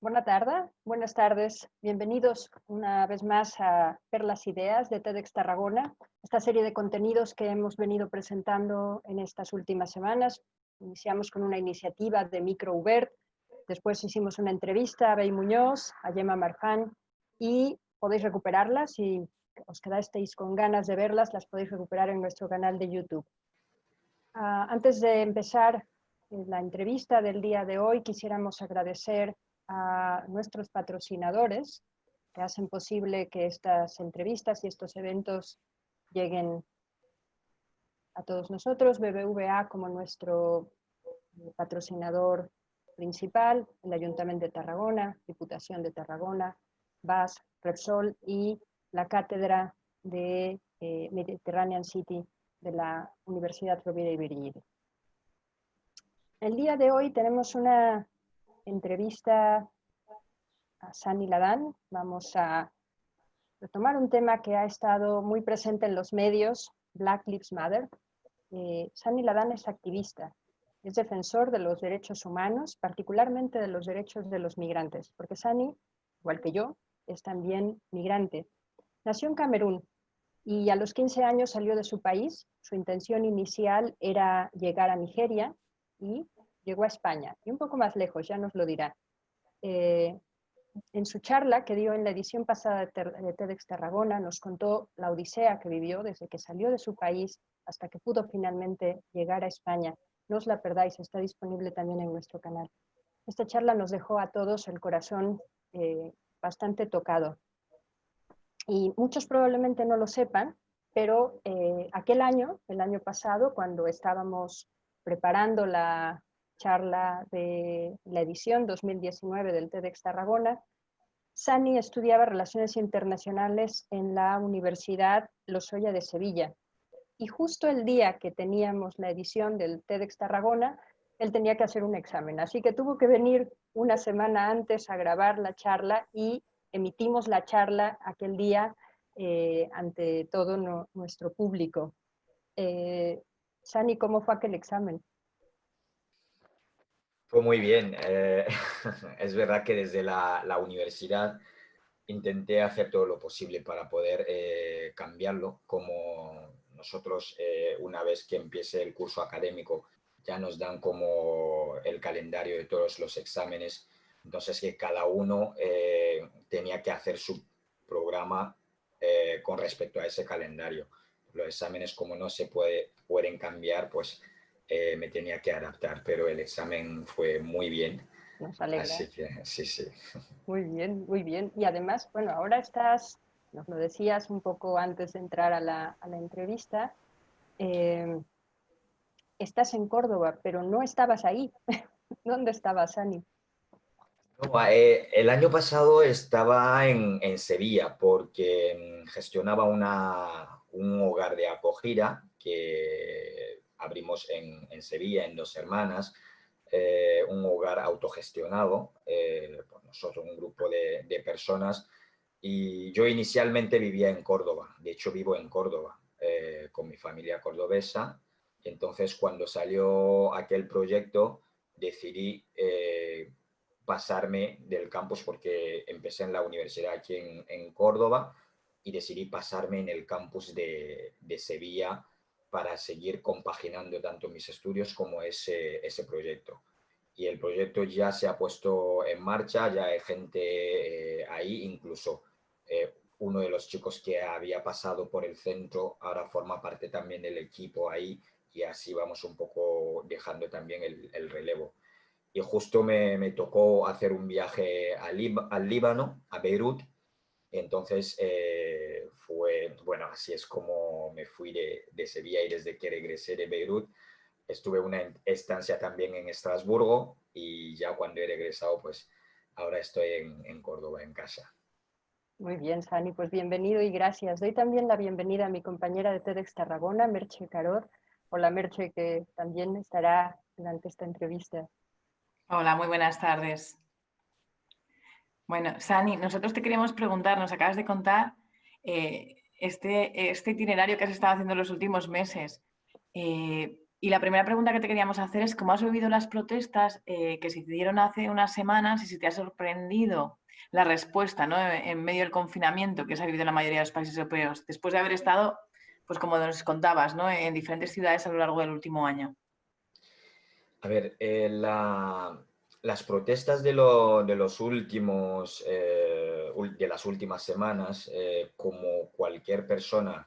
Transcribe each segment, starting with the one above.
Buenas tardes. Bienvenidos una vez más a Perlas Ideas de TEDx Tarragona, esta serie de contenidos que hemos venido presentando en estas últimas semanas. Iniciamos con una iniciativa de MicroUbert, después hicimos una entrevista a Bey Muñoz, a Gemma Marfan, y podéis recuperarlas si os quedasteis con ganas de verlas, las podéis recuperar en nuestro canal de YouTube. Antes de empezar la entrevista del día de hoy, quisiéramos agradecer a nuestros patrocinadores que hacen posible que estas entrevistas y estos eventos lleguen a todos nosotros. BBVA como nuestro patrocinador principal, el Ayuntamiento de Tarragona, Diputación de Tarragona, BAS, Repsol y la Cátedra de Mediterranean City de la Universidad Rovira i Virgili. El día de hoy tenemos una entrevista a Sani Ladán. Vamos a retomar un tema que ha estado muy presente en los medios, Black Lives Matter. Sani Ladán es activista, es defensor de los derechos humanos, particularmente de los derechos de los migrantes, porque Sani, igual que yo, es también migrante. Nació en Camerún y a los 15 años salió de su país. Su intención inicial era llegar a Nigeria y llegó a España, y un poco más lejos, ya nos lo dirá. En su charla que dio en la edición pasada de TEDx Tarragona, nos contó la odisea que vivió desde que salió de su país hasta que pudo finalmente llegar a España. No os la perdáis, está disponible también en nuestro canal. Esta charla nos dejó a todos el corazón bastante tocado. Y muchos probablemente no lo sepan, pero aquel año, el año pasado, cuando estábamos preparando la charla de la edición 2019 del TEDx Tarragona, Sani estudiaba Relaciones Internacionales en la Universidad Lozoya de Sevilla. Y justo el día que teníamos la edición del TEDx Tarragona, él tenía que hacer un examen. Así que tuvo que venir una semana antes a grabar la charla y emitimos la charla aquel día ante todo nuestro público. Sani, ¿cómo fue aquel examen? Fue muy bien. Es verdad que desde la universidad intenté hacer todo lo posible para poder cambiarlo. Como nosotros, una vez que empiece el curso académico, ya nos dan como el calendario de todos los exámenes. Entonces, que cada uno tenía que hacer su programa con respecto a ese calendario. Los exámenes, como no se pueden cambiar, pues me tenía que adaptar, pero el examen fue muy bien. Nos alegra. Así que sí, sí. Muy bien, muy bien. Y además, bueno, ahora nos lo decías un poco antes de entrar a la entrevista, estás en Córdoba, pero no estabas ahí. ¿Dónde estabas, Sani? No, el año pasado estaba en Sevilla porque gestionaba un hogar de acogida que abrimos en Sevilla, en Dos Hermanas, un hogar autogestionado por nosotros, un grupo de personas. Y yo inicialmente vivía en Córdoba, de hecho vivo en Córdoba con mi familia cordobesa. Entonces, cuando salió aquel proyecto, decidí pasarme del campus porque empecé en la universidad aquí en Córdoba y decidí pasarme en el campus de Sevilla para seguir compaginando tanto mis estudios como ese proyecto. Y el proyecto ya se ha puesto en marcha, ya hay gente ahí, incluso uno de los chicos que había pasado por el centro ahora forma parte también del equipo ahí y así vamos un poco dejando también el relevo. Y justo me tocó hacer un viaje al Líbano, a Beirut. Entonces bueno, así es como me fui de Sevilla y desde que regresé de Beirut estuve una estancia también en Estrasburgo y ya cuando he regresado, pues ahora estoy en Córdoba, en casa. Muy bien, Sani, pues bienvenido y gracias. Doy también la bienvenida a mi compañera de TEDx Tarragona, Merche Carot. Hola, Merche, que también estará durante esta entrevista. Hola, muy buenas tardes. Bueno, Sani, nosotros te queríamos preguntar, nos acabas de contar este itinerario que has estado haciendo en los últimos meses. Y la primera pregunta que te queríamos hacer es cómo has vivido las protestas que se hicieron hace unas semanas y si te ha sorprendido la respuesta, ¿no? En medio del confinamiento que se ha vivido en la mayoría de los países europeos, después de haber estado, pues como nos contabas, ¿no? En diferentes ciudades a lo largo del último año. A ver, las protestas de los últimos, de las últimas semanas, como cualquier persona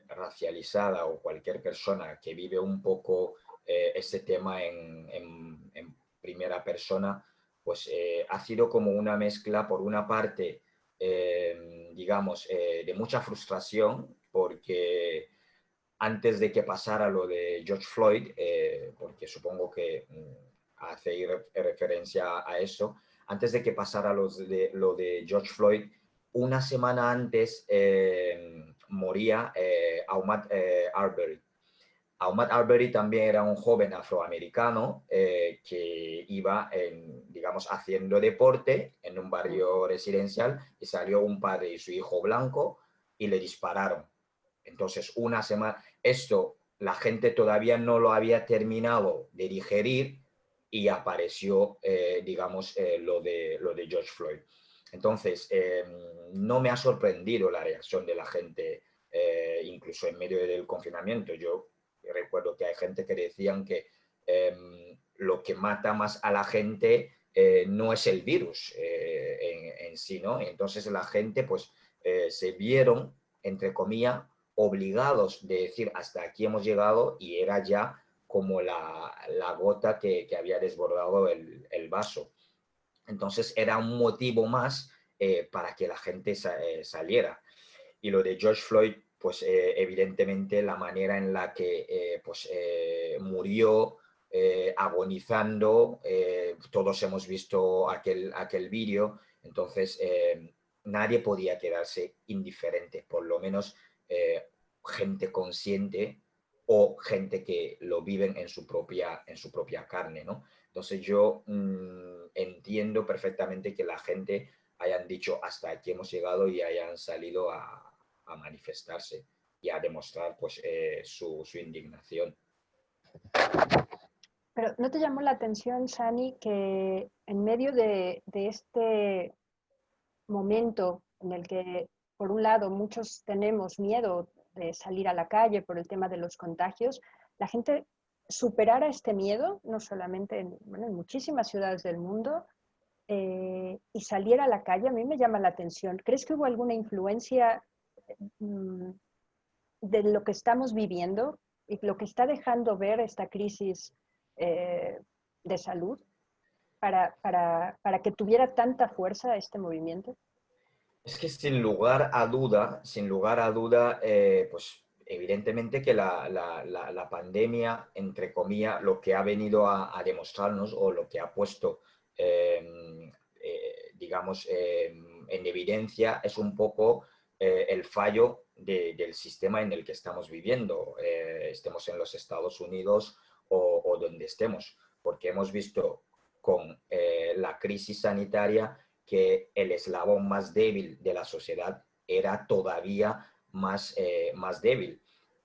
racializada o cualquier persona que vive un poco ese tema en primera persona, pues ha sido como una mezcla, por una parte, digamos, de mucha frustración, porque antes de que pasara lo de George Floyd, porque supongo que hace referencia a eso, antes de que pasara lo de George Floyd, una semana antes moría Ahmaud Arbery. Ahmaud Arbery también era un joven afroamericano que iba, digamos, haciendo deporte en un barrio residencial y salió un padre y su hijo blanco y le dispararon. Entonces, una semana, esto la gente todavía no lo había terminado de digerir y apareció, digamos, lo de George Floyd. Entonces, no me ha sorprendido la reacción de la gente, incluso en medio del confinamiento. Yo recuerdo que hay gente que decían que lo que mata más a la gente no es el virus en sí, ¿no? Entonces la gente pues se vieron, entre comillas, obligados de decir hasta aquí hemos llegado y era ya como la gota que había desbordado el vaso. Entonces era un motivo más para que la gente saliera. Y lo de George Floyd, pues evidentemente la manera en la que pues, murió agonizando, todos hemos visto aquel vídeo, entonces nadie podía quedarse indiferente, por lo menos gente consciente o gente que lo viven en su propia carne, ¿no? Entonces yo entiendo perfectamente que la gente hayan dicho hasta aquí hemos llegado y hayan salido a manifestarse y a demostrar pues, su indignación. Pero ¿no te llamó la atención, Sani, que en medio de este momento en el que, por un lado, muchos tenemos miedo de salir a la calle por el tema de los contagios, la gente superara este miedo, no solamente en muchísimas ciudades del mundo, y saliera a la calle? A mí me llama la atención. ¿Crees que hubo alguna influencia de lo que estamos viviendo y lo que está dejando ver esta crisis de salud para que tuviera tanta fuerza este movimiento? Es que sin lugar a duda, pues evidentemente que la pandemia, entre comillas, lo que ha venido a demostrarnos o lo que ha puesto, digamos, en evidencia es un poco el fallo del sistema en el que estamos viviendo, estemos en los Estados Unidos o donde estemos, porque hemos visto con la crisis sanitaria que el eslabón más débil de la sociedad era todavía más débil.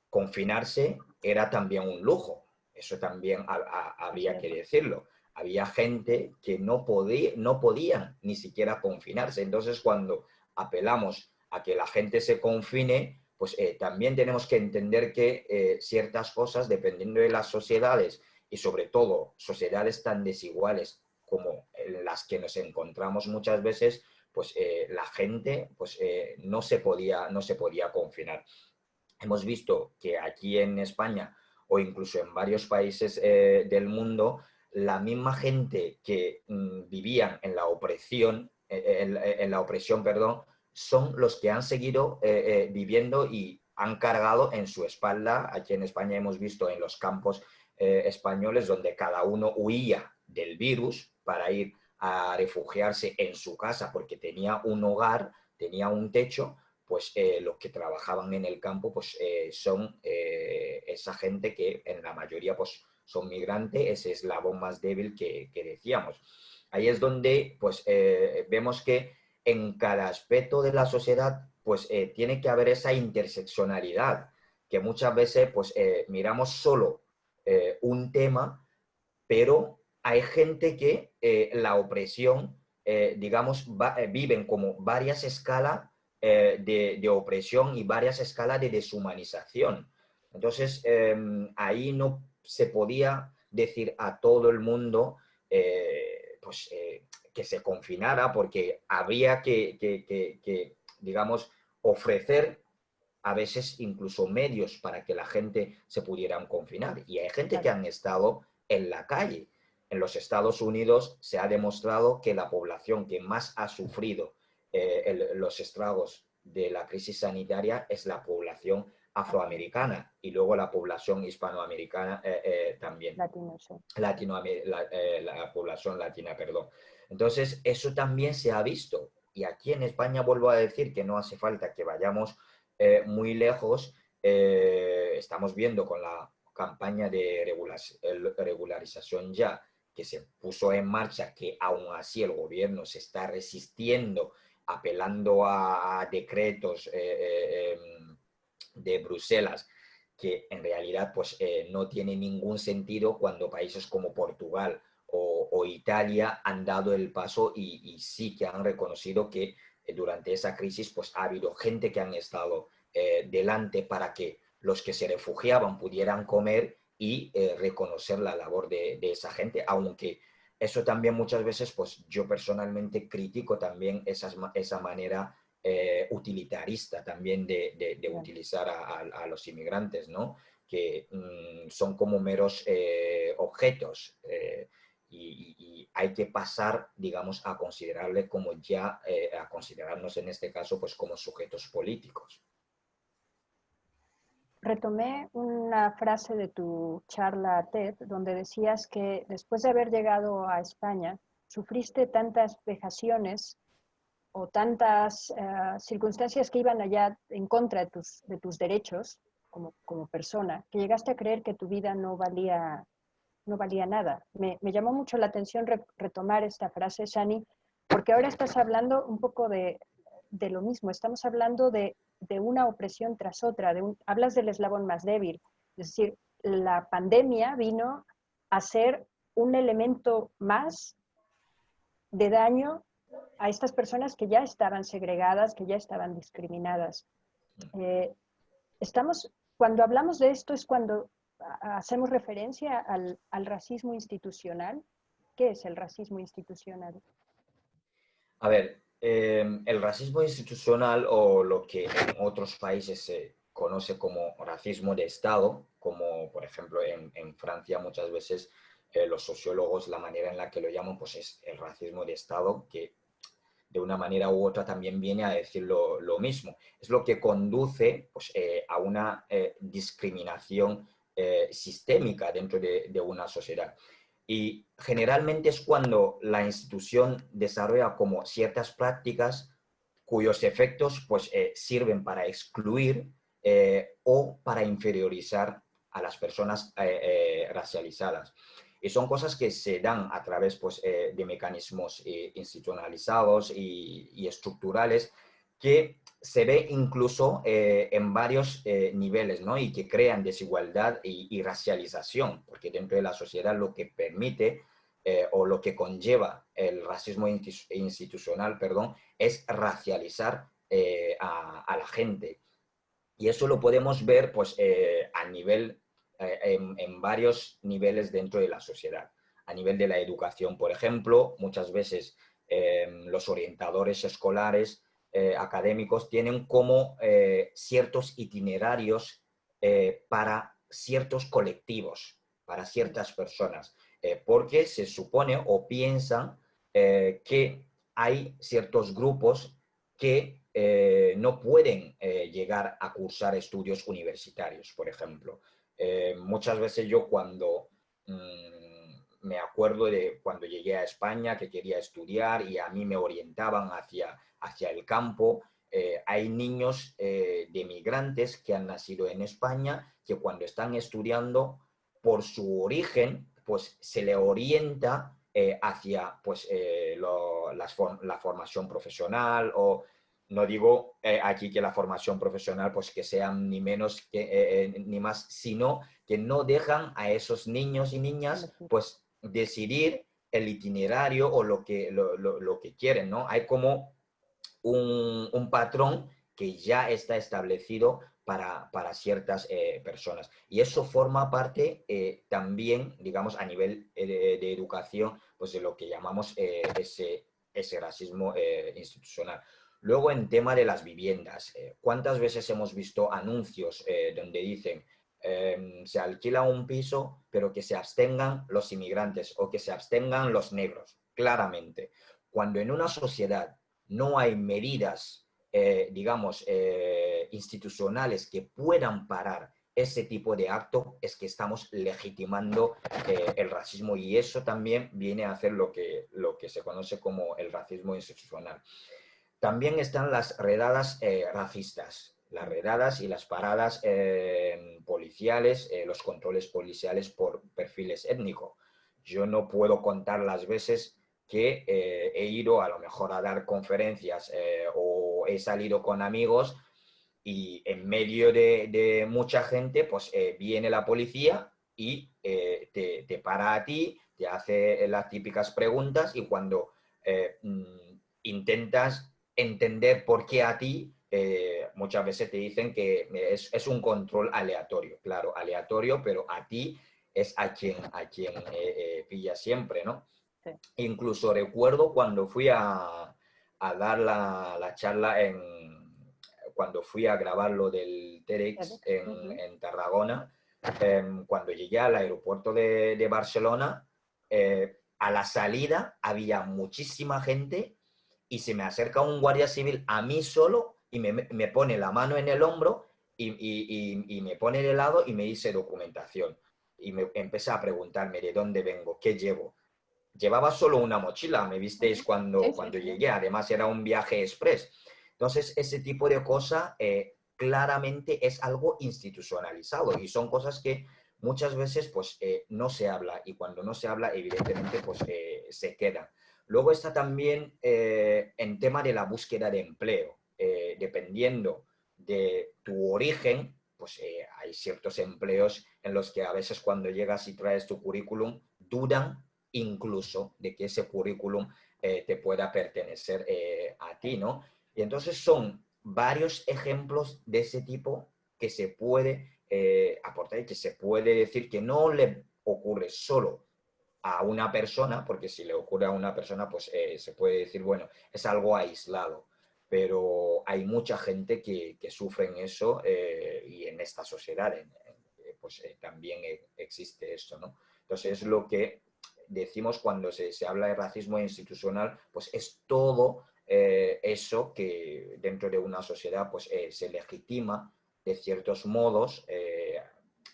Confinarse era también un lujo, eso también habría que decirlo. Había gente que no podían ni siquiera confinarse. Entonces, cuando apelamos a que la gente se confine, pues también tenemos que entender que ciertas cosas, dependiendo de las sociedades, y sobre todo sociedades tan desiguales como en las que nos encontramos muchas veces, pues la gente pues, no se podía confinar. Hemos visto que aquí en España o incluso en varios países del mundo, la misma gente que vivían en la opresión, perdón, son los que han seguido viviendo y han cargado en su espalda. Aquí en España hemos visto en los campos españoles donde cada uno huía del virus para ir a refugiarse en su casa porque tenía un hogar, tenía un techo, pues los que trabajaban en el campo pues son esa gente que en la mayoría pues son migrantes, ese eslabón más débil que decíamos. Ahí es donde pues vemos que en cada aspecto de la sociedad pues tiene que haber esa interseccionalidad. que muchas veces pues, miramos solo un tema, pero hay gente que la opresión, digamos, viven como varias escalas de opresión y varias escalas de deshumanización. Entonces, ahí no se podía decir a todo el mundo pues, que se confinara, porque había que, digamos, ofrecer a veces incluso medios para que la gente se pudiera confinar. Y hay gente que han estado en la calle. En los Estados Unidos se ha demostrado que la población que más ha sufrido los estragos de la crisis sanitaria es la población afroamericana y luego la población hispanoamericana también. Latino, sí. La población latina, perdón. Entonces, eso también se ha visto. Y aquí en España vuelvo a decir que no hace falta que vayamos muy lejos. Estamos viendo con la campaña de regularización ya que se puso en marcha, que aún así el gobierno se está resistiendo, apelando a decretos de Bruselas, que en realidad pues, no tiene ningún sentido cuando países como Portugal o Italia han dado el paso y sí que han reconocido que durante esa crisis pues, ha habido gente que han estado delante para que los que se refugiaban pudieran comer y reconocer la labor de esa gente, aunque eso también muchas veces, pues yo personalmente critico también esa manera utilitarista también de utilizar a los inmigrantes, ¿no? Que son como meros objetos y hay que pasar, digamos, a considerarle como ya, a considerarnos en este caso, pues como sujetos políticos. Retomé una frase de tu charla TED donde decías que después de haber llegado a España, sufriste tantas vejaciones o tantas circunstancias que iban allá en contra de tus derechos como persona, que llegaste a creer que tu vida no valía nada. Me llamó mucho la atención retomar esta frase, Shani, porque ahora estás hablando un poco de lo mismo. Estamos hablando de una opresión tras otra. Hablas del eslabón más débil. Es decir, la pandemia vino a ser un elemento más de daño a estas personas que ya estaban segregadas, que ya estaban discriminadas. Cuando hablamos de esto es cuando hacemos referencia al racismo institucional. ¿Qué es el racismo institucional? A ver, el racismo institucional o lo que en otros países se conoce como racismo de Estado, como por ejemplo en Francia muchas veces los sociólogos la manera en la que lo llaman pues es el racismo de Estado, que de una manera u otra también viene a decir lo mismo. Es lo que conduce pues, a una discriminación sistémica dentro de una sociedad. Y generalmente es cuando la institución desarrolla como ciertas prácticas cuyos efectos pues, sirven para excluir o para inferiorizar a las personas racializadas. Y son cosas que se dan a través pues, de mecanismos institucionalizados y estructurales que se ve incluso en varios niveles, ¿no? Y que crean desigualdad y racialización, porque dentro de la sociedad lo que permite o lo que conlleva el racismo institucional, perdón, es racializar a la gente. Y eso lo podemos ver pues, a nivel, en varios niveles dentro de la sociedad. A nivel de la educación, por ejemplo, muchas veces los orientadores escolares académicos tienen como ciertos itinerarios para ciertos colectivos, para ciertas personas, porque se supone o piensan que hay ciertos grupos que no pueden llegar a cursar estudios universitarios, por ejemplo. Muchas veces yo cuando me acuerdo de cuando llegué a España que quería estudiar y a mí me orientaban hacia el campo, hay niños de migrantes que han nacido en España que cuando están estudiando por su origen, pues se le orienta hacia pues, la formación profesional o no digo aquí que la formación profesional pues que sean ni menos ni más, sino que no dejan a esos niños y niñas pues decidir el itinerario o lo que quieren, ¿no? Hay como un patrón que ya está establecido para ciertas personas. Y eso forma parte también, digamos, a nivel de educación, pues de lo que llamamos ese racismo institucional. Luego, en tema de las viviendas, ¿cuántas veces hemos visto anuncios donde dicen se alquila un piso, pero que se abstengan los inmigrantes o que se abstengan los negros? Claramente, cuando en una sociedad no hay medidas, digamos, institucionales que puedan parar ese tipo de acto, es que estamos legitimando el racismo, y eso también viene a hacer lo que se conoce como el racismo institucional. También están las redadas racistas, las redadas y las paradas policiales, los controles policiales por perfiles étnicos. Yo no puedo contar las veces que he ido a lo mejor a dar conferencias o he salido con amigos y en medio de mucha gente pues viene la policía y te para a ti, te hace las típicas preguntas, y cuando intentas entender por qué a ti, muchas veces te dicen que es un control aleatorio, claro, aleatorio, pero a ti es a quien pilla siempre, ¿no? Sí. Incluso recuerdo cuando fui a dar la charla cuando fui a grabar lo del TEDx en Tarragona, cuando llegué al aeropuerto de Barcelona, a la salida había muchísima gente y se me acerca un guardia civil a mí solo y me pone la mano en el hombro y me pone de lado y me dice documentación. Y me empecé a preguntarme de dónde vengo, qué llevo. Llevaba solo una mochila, me visteis cuando llegué, además era un viaje express. Entonces, ese tipo de cosas claramente es algo institucionalizado y son cosas que muchas veces pues no se habla, y cuando no se habla evidentemente pues se queda. Luego está también en tema de la búsqueda de empleo. Dependiendo de tu origen, pues hay ciertos empleos en los que a veces cuando llegas y traes tu currículum dudan incluso de que ese currículum te pueda pertenecer a ti, ¿no? Y entonces son varios ejemplos de ese tipo que se puede aportar y que se puede decir que no le ocurre solo a una persona, porque si le ocurre a una persona, pues se puede decir, bueno, es algo aislado, pero hay mucha gente que sufre en eso y en esta sociedad pues también existe esto, ¿no? Entonces es lo que decimos cuando se habla de racismo institucional, pues es todo eso que dentro de una sociedad pues se legitima de ciertos modos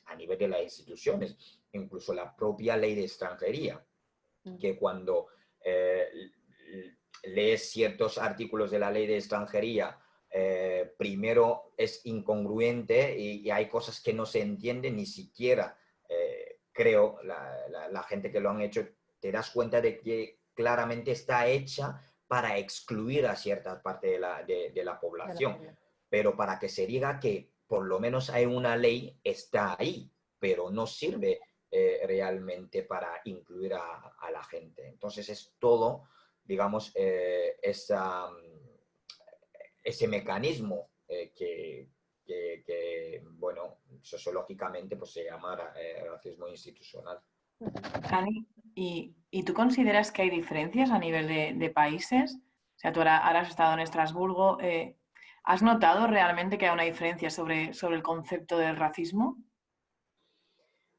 a nivel de las instituciones, incluso la propia ley de extranjería, que cuando lees ciertos artículos de la ley de extranjería, primero es incongruente y hay cosas que no se entienden, ni siquiera creo la gente que lo han hecho, te das cuenta de que claramente está hecha para excluir a cierta parte de la población. Pero para que se diga que por lo menos hay una ley, está ahí, pero no sirve realmente para incluir a la gente. Entonces es todo, digamos, ese mecanismo bueno, sociológicamente pues, se llama racismo institucional. Ani, ¿y tú consideras que hay diferencias a nivel de países? O sea, tú ahora has estado en Estrasburgo. ¿Has notado realmente que hay una diferencia sobre el concepto del racismo?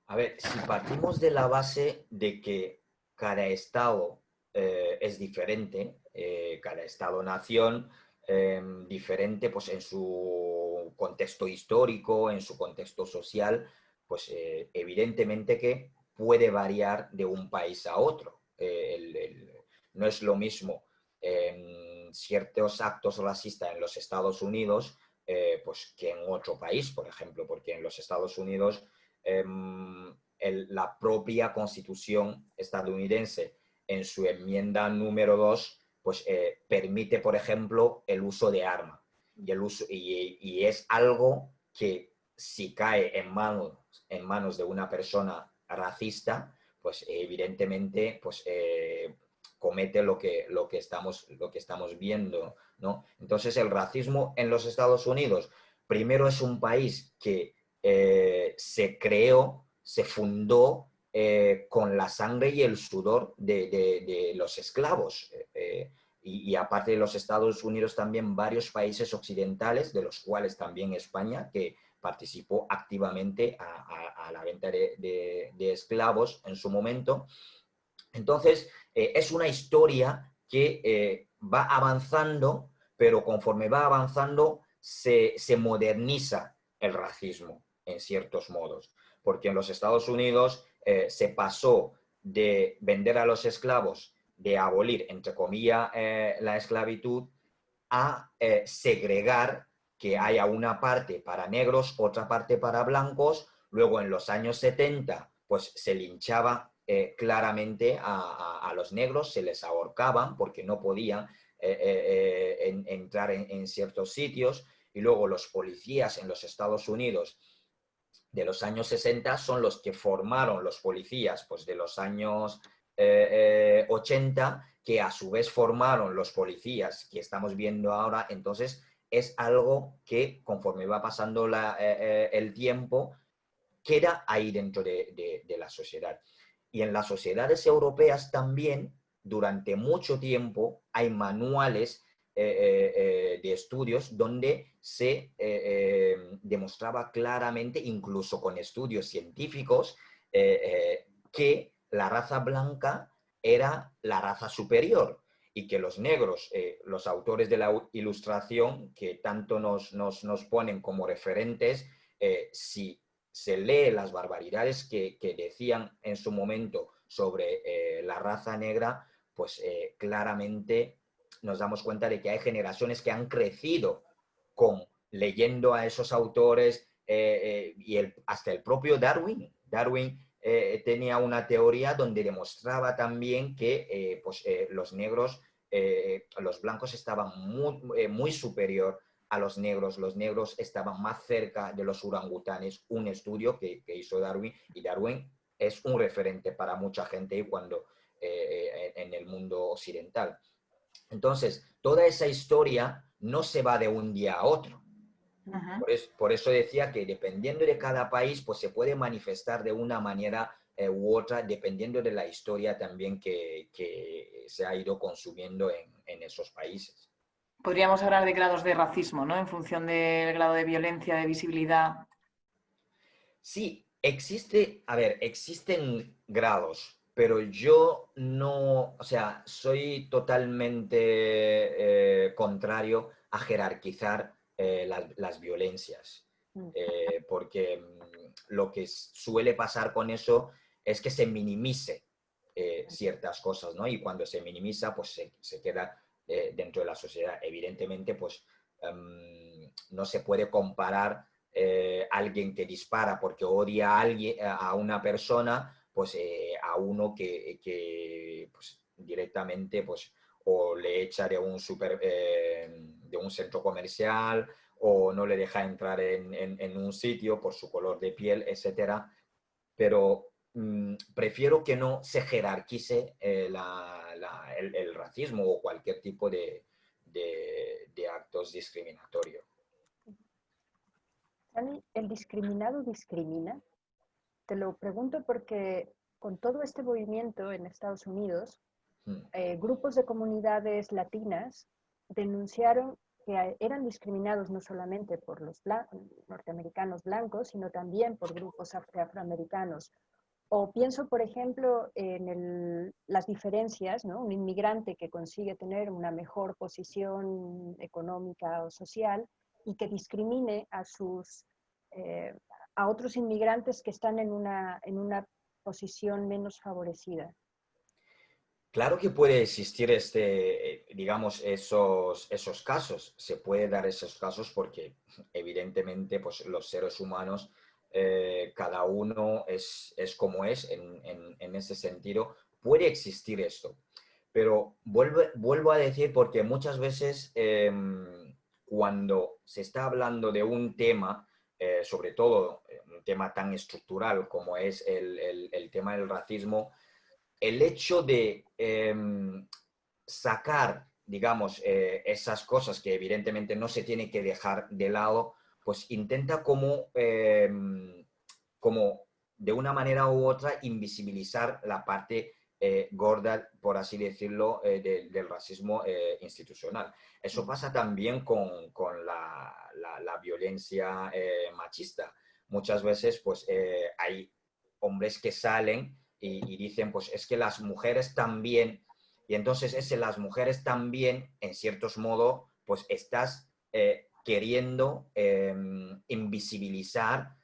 A ver, si partimos de la base de que cada estado es diferente, cada estado-nación diferente pues, en su contexto histórico, en su contexto social, pues evidentemente que puede variar de un país a otro. No es lo mismo ciertos actos racistas en los Estados Unidos pues, que en otro país, por ejemplo, porque en los Estados Unidos la propia Constitución estadounidense, en su enmienda número 2, pues permite, por ejemplo, el uso de arma. Y es algo que si cae en manos de una persona racista, pues evidentemente pues, comete lo que estamos viendo, ¿no? Entonces el racismo en los Estados Unidos, primero es un país que se creó, se fundó con la sangre y el sudor de los esclavos. Y aparte de los Estados Unidos, también varios países occidentales, de los cuales también España, que participó activamente a la venta de esclavos en su momento. Entonces, es una historia que va avanzando, pero conforme va avanzando, se moderniza el racismo en ciertos modos. Porque en los Estados Unidos se pasó de vender a los esclavos, de abolir, entre comillas, la esclavitud, a segregar, que haya una parte para negros, otra parte para blancos. Luego en los años 70 pues se linchaba claramente a los negros, se les ahorcaban porque no podían entrar en ciertos sitios. Y luego los policías en los Estados Unidos de los años 60 son los que formaron los policías pues, de los años 80, que a su vez formaron los policías que estamos viendo ahora. Entonces es algo que conforme va pasando el tiempo queda ahí dentro de la sociedad. Y en las sociedades europeas también, durante mucho tiempo, hay manuales de estudios donde se demostraba claramente, incluso con estudios científicos, que la raza blanca era la raza superior y que los negros, los autores de la Ilustración, que tanto nos ponen como referentes, si se lee las barbaridades que decían en su momento sobre la raza negra, pues claramente nos damos cuenta de que hay generaciones que han crecido leyendo a esos autores y hasta el propio Darwin. Darwin tenía una teoría donde demostraba también que los negros, los blancos estaban muy superior a los negros estaban más cerca de los orangutanes, un estudio que hizo Darwin, y Darwin es un referente para mucha gente cuando en el mundo occidental. Entonces, toda esa historia no se va de un día a otro. Por eso decía que dependiendo de cada país, pues se puede manifestar de una manera u otra, dependiendo de la historia también que se ha ido consumiendo en esos países. Podríamos hablar de grados de racismo, ¿no? En función del grado de violencia, de visibilidad. Sí, existen grados, pero yo no, o sea, soy totalmente contrario a jerarquizar las violencias, porque lo que suele pasar con eso es que se minimice ciertas cosas, ¿no? Y cuando se minimiza, pues se queda dentro de la sociedad. Evidentemente, pues no se puede comparar alguien que dispara porque odia a alguien, a una persona, pues a uno que pues, directamente pues, o le echa de un centro comercial o no le deja entrar en un sitio por su color de piel, etcétera. Pero prefiero que no se jerarquice el racismo o cualquier tipo de actos discriminatorios. ¿El discriminado discrimina? Te lo pregunto porque con todo este movimiento en Estados Unidos, grupos de comunidades latinas denunciaron que eran discriminados no solamente por los norteamericanos blancos, sino también por grupos afroamericanos. O pienso, por ejemplo, en las diferencias, ¿no? Un inmigrante que consigue tener una mejor posición económica o social y que discrimine a otros inmigrantes que están en una posición menos favorecida. Claro que puede existir digamos, esos casos. Se puede dar esos casos porque evidentemente pues, los seres humanos, cada uno es como es en ese sentido. Puede existir esto. Pero vuelvo a decir, porque muchas veces cuando se está hablando de un tema, sobre todo un tema tan estructural como es el tema del racismo, el hecho de sacar, digamos, esas cosas que evidentemente no se tiene que dejar de lado, pues intenta como de una manera u otra invisibilizar la parte gorda, por así decirlo, del racismo institucional. Eso pasa también con la violencia machista. Muchas veces pues hay hombres que salen y dicen, pues es que las mujeres también, y entonces ese las mujeres también, en ciertos modos, pues estás queriendo invisibilizar,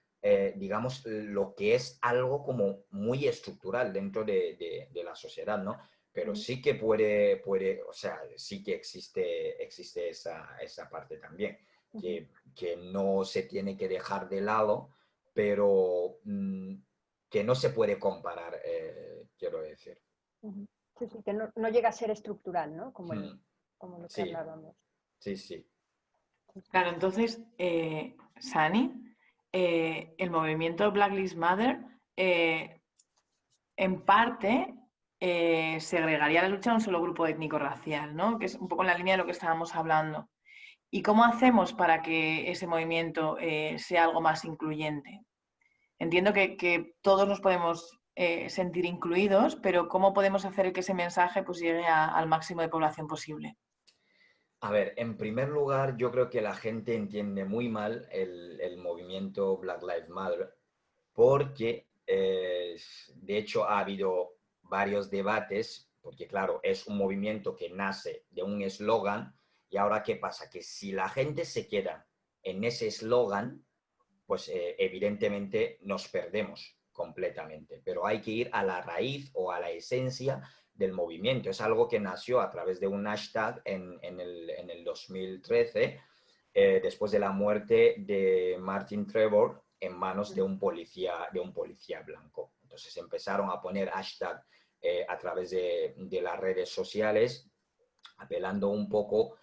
digamos, lo que es algo como muy estructural dentro de la sociedad, ¿no? Pero sí que puede, o sea, sí que existe esa parte también, que no se tiene que dejar de lado, pero que no se puede comparar, quiero decir. Sí, sí, que no llega a ser estructural, ¿no? Como lo que Sí, hablábamos. sí, sí. Claro, entonces, Sani, el movimiento Black Lives Matter, en parte, segregaría la lucha a un solo grupo étnico-racial, ¿no? Que es un poco en la línea de lo que estábamos hablando. ¿Y cómo hacemos para que ese movimiento sea algo más incluyente? Entiendo que todos nos podemos sentir incluidos, pero ¿cómo podemos hacer que ese mensaje pues, llegue al máximo de población posible? A ver, en primer lugar, yo creo que la gente entiende muy mal el movimiento Black Lives Matter porque, de hecho, ha habido varios debates, porque claro, es un movimiento que nace de un eslogan y ahora ¿qué pasa? Que si la gente se queda en ese eslogan, pues evidentemente nos perdemos completamente, pero hay que ir a la raíz o a la esencia del movimiento. Es algo que nació a través de un hashtag en el 2013, después de la muerte de Martin Trevor en manos de un policía blanco. Entonces empezaron a poner hashtag a través de las redes sociales, apelando un poco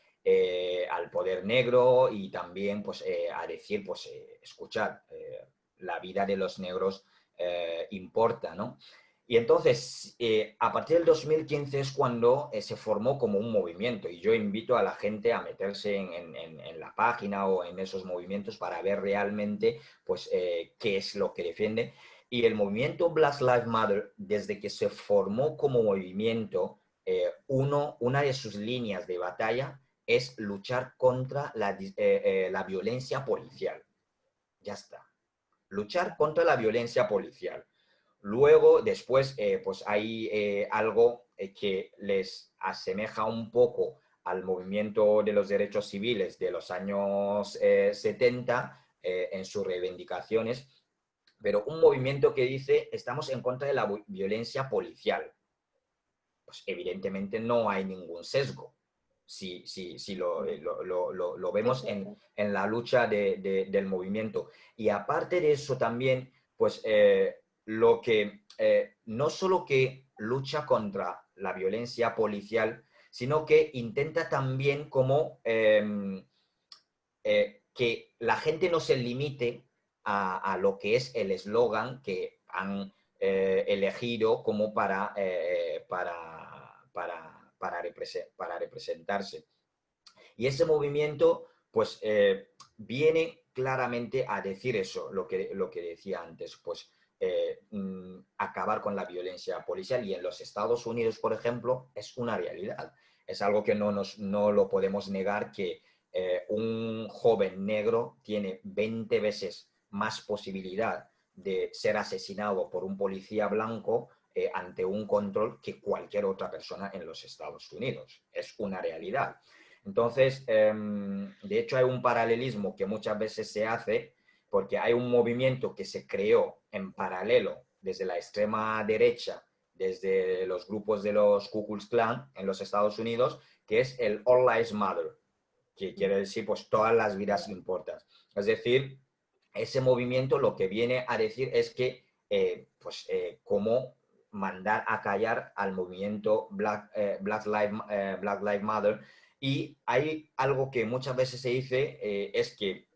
al poder negro y también pues, a decir, pues, escuchar, la vida de los negros importa, ¿no? Y entonces, a partir del 2015 es cuando se formó como un movimiento y yo invito a la gente a meterse en la página o en esos movimientos para ver realmente pues, qué es lo que defiende. Y el movimiento Black Lives Matter, desde que se formó como movimiento, una de sus líneas de batalla es luchar contra la violencia policial. Ya está. Luchar contra la violencia policial. Luego, después, pues hay algo que les asemeja un poco al movimiento de los derechos civiles de los años 70 en sus reivindicaciones, pero un movimiento que dice estamos en contra de la violencia policial. Pues evidentemente no hay ningún sesgo. Si lo vemos en la lucha del movimiento. Y aparte de eso también, pues lo que no solo que lucha contra la violencia policial, sino que intenta también como que la gente no se limite a lo que es el eslogan que han elegido como para representarse. Y ese movimiento, pues, viene claramente a decir eso, lo que decía antes, pues, acabar con la violencia policial. Y en los Estados Unidos, por ejemplo, es una realidad. Es algo que no lo podemos negar, que un joven negro tiene 20 veces más posibilidad de ser asesinado por un policía blanco ante un control que cualquier otra persona en los Estados Unidos. Es una realidad. Entonces, de hecho, hay un paralelismo que muchas veces se hace porque hay un movimiento que se creó en paralelo desde la extrema derecha, desde los grupos de los Ku Klux Klan en los Estados Unidos, que es el All Lives Matter, que quiere decir, pues, todas las vidas importan. Es decir, ese movimiento lo que viene a decir es que, pues, como mandar a callar al movimiento Black Lives Matter. Y hay algo que muchas veces se dice, es que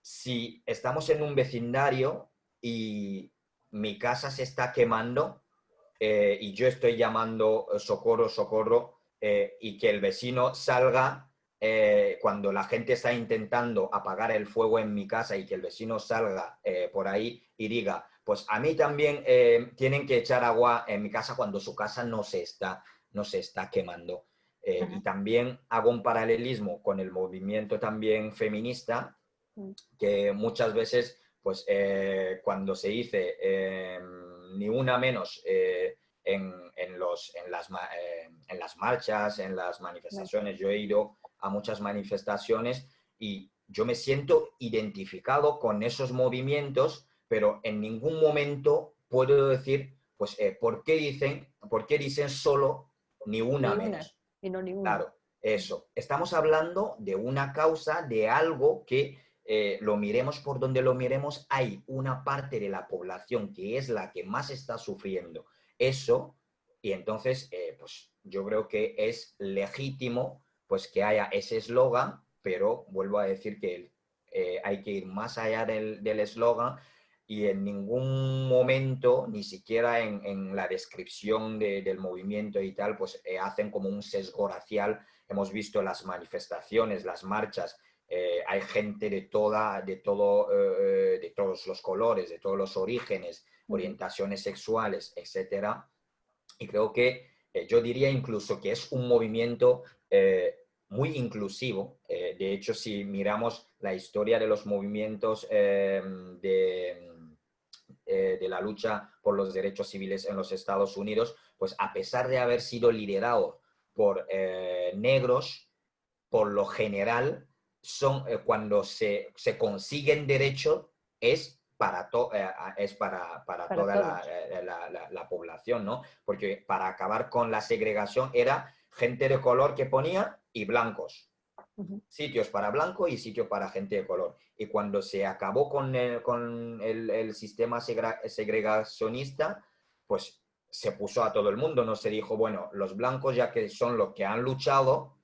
si estamos en un vecindario y mi casa se está quemando, y yo estoy llamando socorro, socorro, y que el vecino salga cuando la gente está intentando apagar el fuego en mi casa, y que el vecino salga por ahí y diga, pues a mí también tienen que echar agua en mi casa cuando su casa no se está quemando. Y también hago un paralelismo con el movimiento también feminista, que muchas veces, pues cuando se dice ni una menos en las marchas, en las manifestaciones, yo he ido a muchas manifestaciones y yo me siento identificado con esos movimientos, pero en ningún momento puedo decir, pues, ¿por qué dicen solo ni una Ni una, menos? y no ni una. Claro, eso. Estamos hablando de una causa, de algo que lo miremos por donde lo miremos, hay una parte de la población que es la que más está sufriendo eso, y entonces pues yo creo que es legítimo pues que haya ese eslogan, pero vuelvo a decir que hay que ir más allá del eslogan, y en ningún momento, ni siquiera en la descripción del movimiento y tal, pues hacen como un sesgo racial. Hemos visto las manifestaciones, las marchas, hay gente de todos los colores, de todos los orígenes, orientaciones sexuales, etcétera. Y creo que yo diría incluso que es un movimiento muy inclusivo. De hecho, si miramos la historia de los movimientos de la lucha por los derechos civiles en los Estados Unidos, pues a pesar de haber sido liderado por negros, por lo general, cuando se consiguen derechos es para toda todos. la población, ¿no? Porque para acabar con la segregación era gente de color que ponía y blancos. Sitios para blanco y sitios para gente de color. Y cuando se acabó con el sistema segregacionista, pues se puso a todo el mundo. No se dijo, bueno, los blancos, ya que son los que han luchado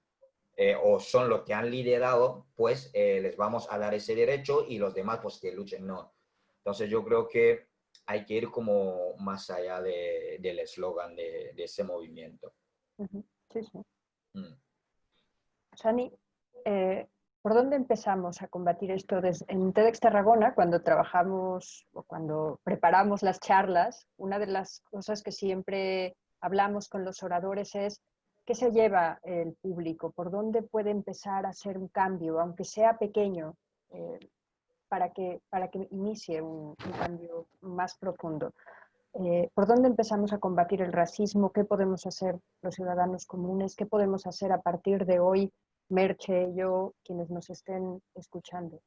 o son los que han liderado, pues les vamos a dar ese derecho, y los demás, pues que luchen. No. Entonces yo creo que hay que ir como más allá del eslogan de ese movimiento. Sí, sí. Mm. Sani, ¿por dónde empezamos a combatir esto? En TEDx Tarragona, cuando trabajamos o cuando preparamos las charlas, una de las cosas que siempre hablamos con los oradores es ¿qué se lleva el público? ¿Por dónde puede empezar a hacer un cambio, aunque sea pequeño, para que inicie un cambio más profundo? ¿Por dónde empezamos a combatir el racismo? ¿Qué podemos hacer los ciudadanos comunes? ¿Qué podemos hacer a partir de hoy, Merche, yo, quienes nos estén escuchando?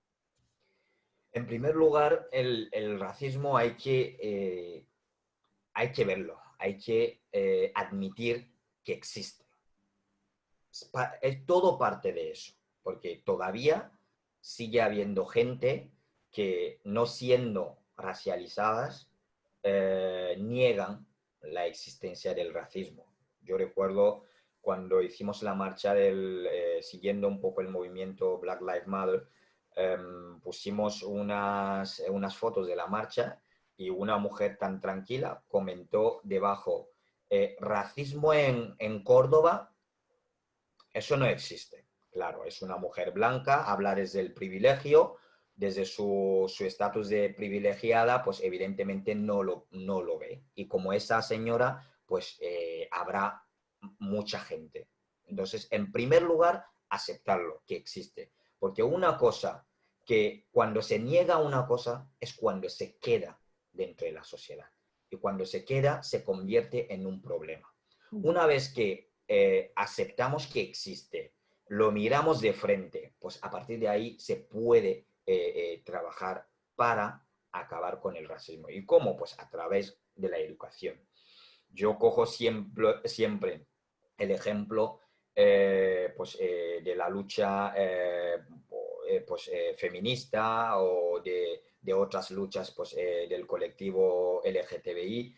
En primer lugar, el racismo hay que verlo, hay que admitir que existe. Es todo parte de eso, porque todavía sigue habiendo gente que, no siendo racializadas, niegan la existencia del racismo. Yo recuerdo cuando hicimos la marcha siguiendo un poco el movimiento Black Lives Matter, pusimos unas fotos de la marcha, y una mujer tan tranquila comentó debajo, racismo en Córdoba, eso no existe. Claro, es una mujer blanca, habla desde el privilegio, desde su estatus de privilegiada, pues evidentemente no lo ve. Y como esa señora, pues habrá mucha gente. Entonces, en primer lugar, aceptarlo, que existe. Porque una cosa, que cuando se niega una cosa, es cuando se queda dentro de la sociedad. Y cuando se queda, se convierte en un problema. Una vez que aceptamos que existe, lo miramos de frente, pues a partir de ahí se puede trabajar para acabar con el racismo. ¿Y cómo? Pues a través de la educación. Yo cojo siempre el ejemplo de la lucha feminista, o de otras luchas, pues, del colectivo LGTBI.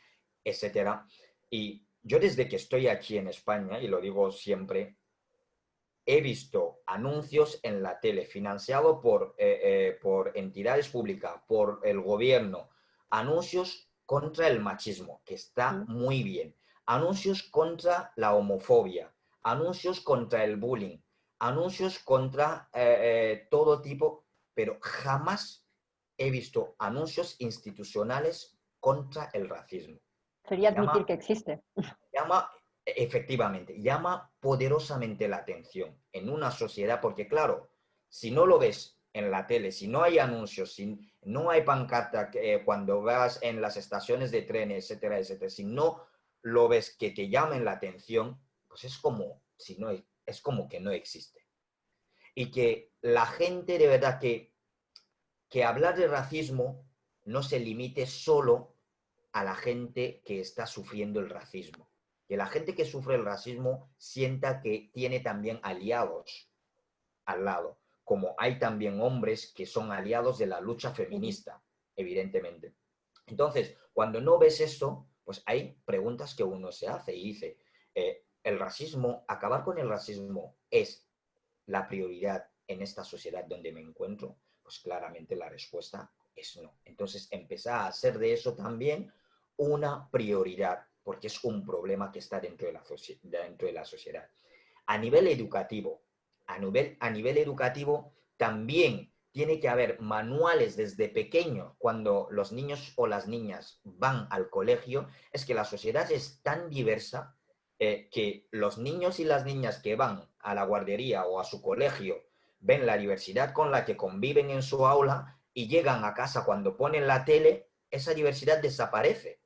etcétera. Y yo desde que estoy aquí en España, y lo digo siempre, he visto anuncios en la tele financiados por entidades públicas, por el gobierno, anuncios contra el machismo, que está muy bien, anuncios contra la homofobia, anuncios contra el bullying, anuncios contra todo tipo, pero jamás he visto anuncios institucionales contra el racismo. Sería admitir que existe. Efectivamente, llama poderosamente la atención en una sociedad, porque claro, si no lo ves en la tele, si no hay anuncios, si no hay pancarta cuando vas en las estaciones de trenes, etcétera, etcétera, si no lo ves que te llamen la atención, pues es como, si no, es como que no existe. Y que la gente de verdad que hablar de racismo no se limite solo a la gente que está sufriendo el racismo. Que la gente que sufre el racismo sienta que tiene también aliados al lado, como hay también hombres que son aliados de la lucha feminista, evidentemente. Entonces, cuando no ves esto, pues hay preguntas que uno se hace y dice, ¿el racismo, acabar con el racismo es la prioridad en esta sociedad donde me encuentro? Pues claramente la respuesta es no. Entonces, empezar a hacer de eso también una prioridad, porque es un problema que está dentro de la sociedad. A nivel educativo, a nivel educativo también tiene que haber manuales desde pequeño, cuando los niños o las niñas van al colegio. Es que la sociedad es tan diversa que los niños y las niñas que van a la guardería o a su colegio ven la diversidad con la que conviven en su aula y llegan a casa cuando ponen la tele, esa diversidad desaparece.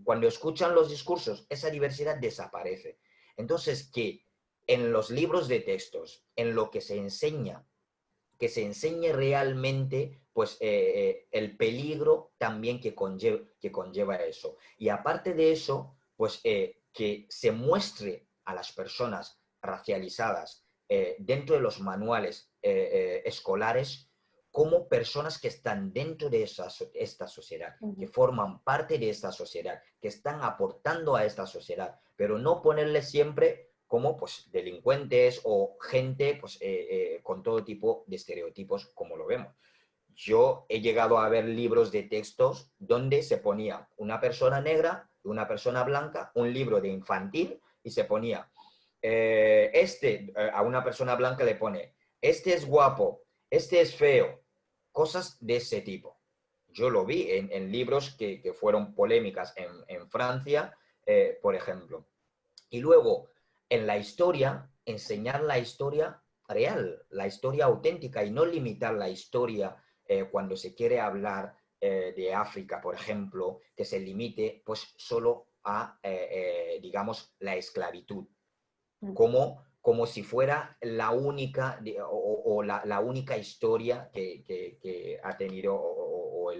Cuando escuchan los discursos, esa diversidad desaparece. Entonces, que en los libros de textos, en lo que se enseñe realmente pues, el peligro también que conlleva eso. Y aparte de eso, pues que se muestre a las personas racializadas dentro de los manuales escolares como personas que están dentro de esta sociedad, que forman parte de esta sociedad, que están aportando a esta sociedad, pero no ponerles siempre como pues, delincuentes o gente pues, con todo tipo de estereotipos, como lo vemos. Yo he llegado a ver libros de textos donde se ponía una persona negra y una persona blanca, un libro de infantil, y se ponía, a una persona blanca le pone, este es guapo, este es feo, cosas de ese tipo. Yo lo vi en libros que fueron polémicas en Francia, por ejemplo. Y luego, en la historia, enseñar la historia real, la historia auténtica, y no limitar la historia cuando se quiere hablar de África, por ejemplo, que se limite pues solo a, digamos, la esclavitud, como si fuera la única, o la única historia que ha tenido,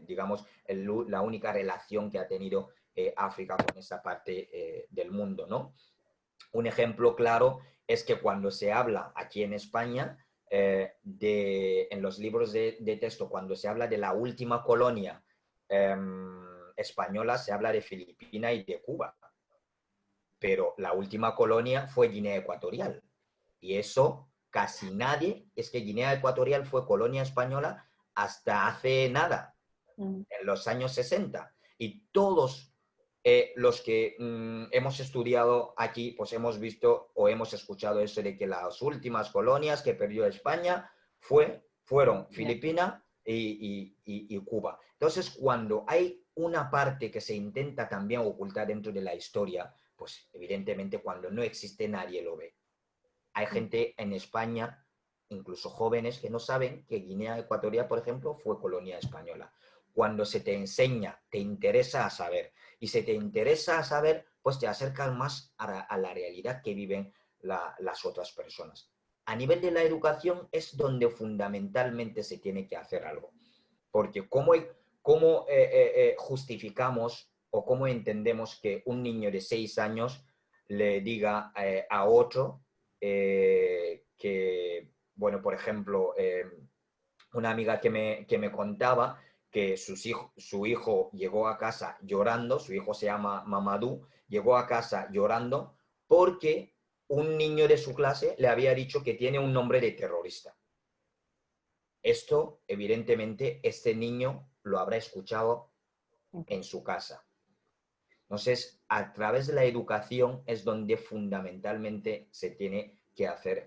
digamos, la única relación que ha tenido África con esa parte del mundo, ¿no? Un ejemplo claro es que cuando se habla aquí en España, en los libros de texto, cuando se habla de la última colonia española, se habla de Filipinas y de Cuba. Pero la última colonia fue Guinea Ecuatorial. Y eso casi nadie, es que Guinea Ecuatorial fue colonia española hasta hace nada, en los años 60. Y todos los que hemos estudiado aquí, pues hemos visto o hemos escuchado eso de que las últimas colonias que perdió España fueron Filipinas y Cuba. Entonces, cuando hay una parte que se intenta también ocultar dentro de la historia, pues evidentemente cuando no existe nadie lo ve. Hay gente en España, incluso jóvenes, que no saben que Guinea Ecuatorial, por ejemplo, fue colonia española. Cuando se te enseña, te interesa a saber. Y si te interesa a saber, pues te acercas más a la realidad que viven las otras personas. A nivel de la educación es donde fundamentalmente se tiene que hacer algo. Porque ¿cómo justificamos o cómo entendemos que un niño de 6 años le diga a otro que, bueno, por ejemplo, una amiga que me contaba que su hijo llegó a casa llorando, su hijo se llama Mamadou, llegó a casa llorando porque un niño de su clase le había dicho que tiene un nombre de terrorista. Esto, evidentemente, este niño lo habrá escuchado en su casa. Entonces, a través de la educación es donde fundamentalmente se tiene que hacer,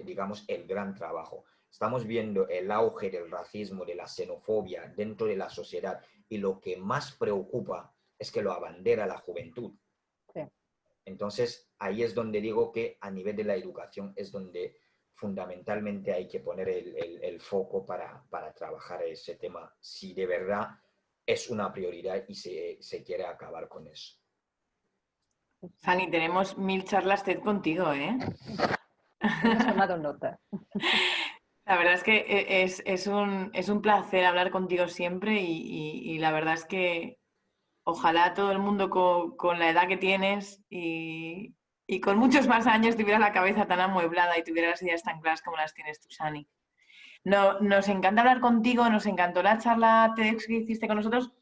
digamos, el gran trabajo. Estamos viendo el auge del racismo, de la xenofobia dentro de la sociedad, y lo que más preocupa es que lo abandera la juventud. Sí. Entonces, ahí es donde digo que a nivel de la educación es donde fundamentalmente hay que poner el foco para trabajar ese tema, si de verdad es una prioridad y se quiere acabar con eso. Sani, tenemos 1000 charlas TED contigo, ¿eh? Hemos tomado nota. La verdad es que es un placer hablar contigo siempre y la verdad es que ojalá todo el mundo con la edad que tienes y con muchos más años tuviera la cabeza tan amueblada y tuviera las ideas tan claras como las tienes tú, Sani. Nos encanta hablar contigo, nos encantó la charla TEDx que hiciste con nosotros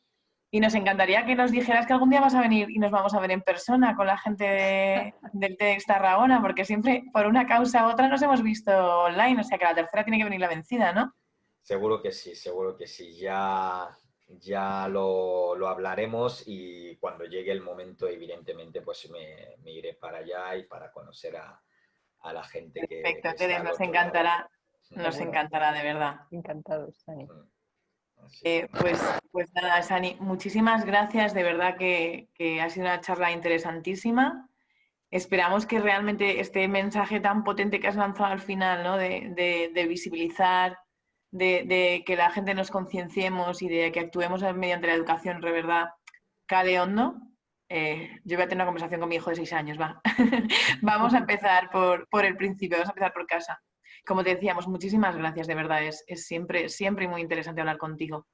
y nos encantaría que nos dijeras que algún día vas a venir y nos vamos a ver en persona con la gente del TEDx Tarragona, porque siempre por una causa u otra nos hemos visto online, o sea que la tercera tiene que venir la vencida, ¿no? Seguro que sí, seguro que sí. Ya lo hablaremos y cuando llegue el momento, evidentemente, pues me iré para allá y para conocer a la gente que Perfecto, está TEDx, al nos otro lado. encantará, de verdad. Encantados, Sani. Así que, Pues nada, Sani, muchísimas gracias, de verdad que ha sido una charla interesantísima. Esperamos que realmente este mensaje tan potente que has lanzado al final, ¿no? de visibilizar, de que la gente nos concienciemos y de que actuemos mediante la educación, de verdad, cale hondo. Yo voy a tener una conversación con mi hijo de 6 años, va. Vamos a empezar por el principio, vamos a empezar por casa. Como te decíamos, muchísimas gracias, de verdad, es siempre muy interesante hablar contigo.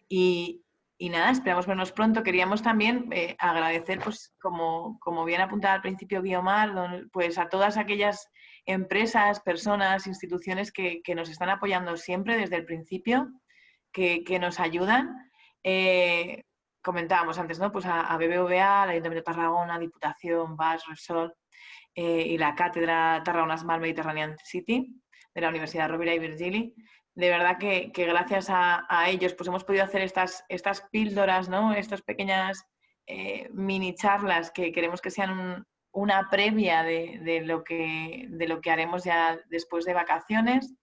Y nada, esperamos vernos pronto. Queríamos también agradecer, pues como bien apuntaba al principio Guiomar, pues a todas aquellas empresas, personas, instituciones que nos están apoyando siempre desde el principio, que nos ayudan. Comentábamos antes, ¿no? Pues a BBVA, al Ayuntamiento de Tarragona, Diputación, BAS, Repsol y la Cátedra Tarragona Smart Mediterranean City de la Universidad Rovira i Virgili. De verdad que gracias a ellos pues hemos podido hacer estas píldoras, ¿no? Estas pequeñas mini charlas que queremos que sean una previa de lo que haremos ya después de vacaciones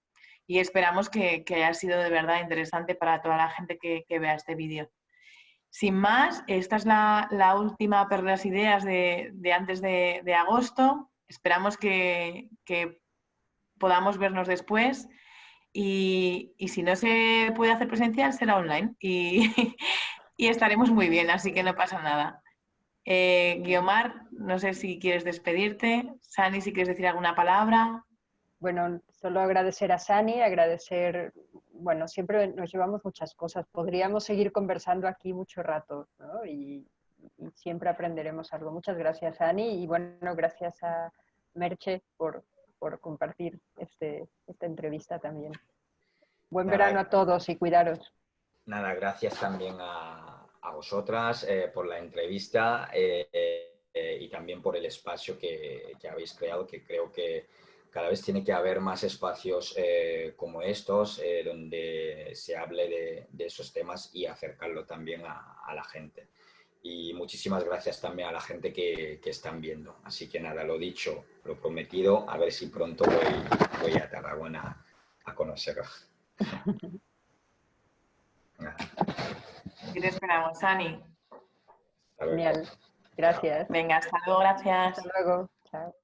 y esperamos que haya sido de verdad interesante para toda la gente que vea este vídeo. Sin más, esta es la última Perlas Ideas de antes de agosto. Esperamos que podamos vernos después y si no se puede hacer presencial será online y estaremos muy bien, así que no pasa nada. Guiomar, no sé si quieres despedirte. Sani, si quieres decir alguna palabra. Bueno, solo agradecer a Sani, bueno, siempre nos llevamos muchas cosas. Podríamos seguir conversando aquí mucho rato, ¿no? Y siempre aprenderemos algo. Muchas gracias, Sani, y bueno, gracias a Merche por compartir esta entrevista también. Buen verano a todos y cuidaros. Nada, gracias también a vosotras por la entrevista y también por el espacio que habéis creado, que creo que cada vez tiene que haber más espacios como estos, donde se hable de esos temas y acercarlo también a la gente. Y muchísimas gracias también a la gente que están viendo. Así que nada, lo dicho, lo prometido, a ver si pronto voy a Tarragona a conocerlo. Y te esperamos, Sani. Genial. Gracias. Venga, hasta luego, gracias. Hasta luego. Chao.